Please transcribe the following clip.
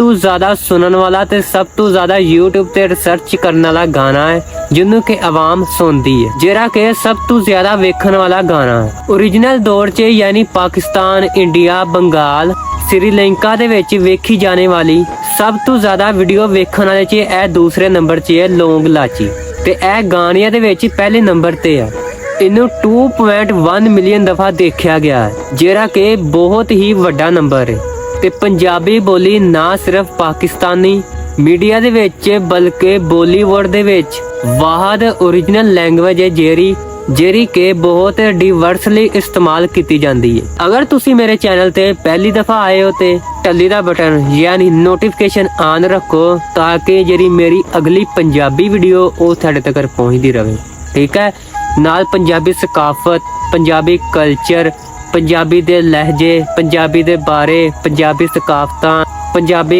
ਤੋਂ ਜ਼ਿਆਦਾ ਸੁਣਨ ਵਾਲਾ ਤੇ ਸਭ ਤੋਂ ਜ਼ਿਆਦਾ YouTube ਤੇ ਰਿਸਰਚ ਕਰਨ ਵਾਲਾ ਗਾਣਾ ਹੈ ਜਿਹਨੂੰ ਕਿ ਆਵਾਮ ਸੁਣਦੀ ਹੈ, ਜਿਹੜਾ ਕਿ ਸਭ ਤੋਂ ਜ਼ਿਆਦਾ ਵੇਖਣ ਵਾਲਾ ਗਾਣਾ ਹੈ। ओरिजिनल दौर 'ਚ यानी पाकिस्तान, इंडिया, बंगाल, श्रीलंका ਦੇ ਵਿੱਚ ਵੇਖੀ ਜਾਣੇ ਵਾਲੀ ਸਭ ਤੋਂ ਜ਼ਿਆਦਾ ਵੀਡੀਓ ਵੇਖਣ ਵਾਲੇ 'ਚ ਇਹ ਦੂਸਰੇ ਨੰਬਰ 'ਚ ਹੈ ਲੌਂਗ ਲਾਚੀ, ਤੇ ਇਹ ਗਾਣਿਆਂ ਦੇ ਵਿੱਚ ਪਹਿਲੇ ਨੰਬਰ ਤੇ ਹੈ। ਇਹਨੂੰ 2.1 ਮਿਲੀਅਨ ਦਫਾ ਦੇਖਿਆ ਗਿਆ ਹੈ, ਜਿਹੜਾ ਕਿ ਬਹੁਤ ਹੀ ਵੱਡਾ ਨੰਬਰ ਹੈ। ਤੇ ਪੰਜਾਬੀ ਬੋਲੀ ਨਾ ਸਿਰਫ ਪਾਕਿਸਤਾਨੀ ਮੀਡੀਆ ਦੇ ਵਿੱਚ ਬਲਕਿ ਬਾਲੀਵੁੱਡ ਦੇ ਵਿੱਚ ਵਾਹਦ ओरिजिनल ਲੈਂਗੁਏਜ ਹੈ ਜਿਹੜੀ ਕਿ ਬਹੁਤ ਡਿਵਰਸਲੀ ਇਸਤੇਮਾਲ ਕੀਤੀ ਜਾਂਦੀ ਹੈ। ਅਗਰ ਤੁਸੀਂ ਮੇਰੇ ਚੈਨਲ ਤੇ ਪਹਿਲੀ ਦਫਾ ਆਏ ਹੋ ਤੇ ਟੱਲੀ ਦਾ ਬਟਨ ਯਾਨੀ ਨੋਟੀਫਿਕੇਸ਼ਨ ਆਨ ਰੱਖੋ ਤਾਂ ਕਿ ਜਿਹੜੀ ਮੇਰੀ ਅਗਲੀ ਪੰਜਾਬੀ ਵੀਡੀਓ ਉਹ ਤੁਹਾਡੇ ਤੱਕ ਪਹੁੰਚਦੀ ਰਹੇ, ਠੀਕ ਹੈ। ਨਾਲ ਪੰਜਾਬੀ ਸਕਾਫਤ, ਪੰਜਾਬੀ ਕਲਚਰ, ਪੰਜਾਬੀ ਦੇ ਲਹਿਜੇ, ਪੰਜਾਬੀ ਦੇ ਬਾਰੇ, ਪੰਜਾਬੀ ਸਕਾਫਤਾਂ, ਪੰਜਾਬੀ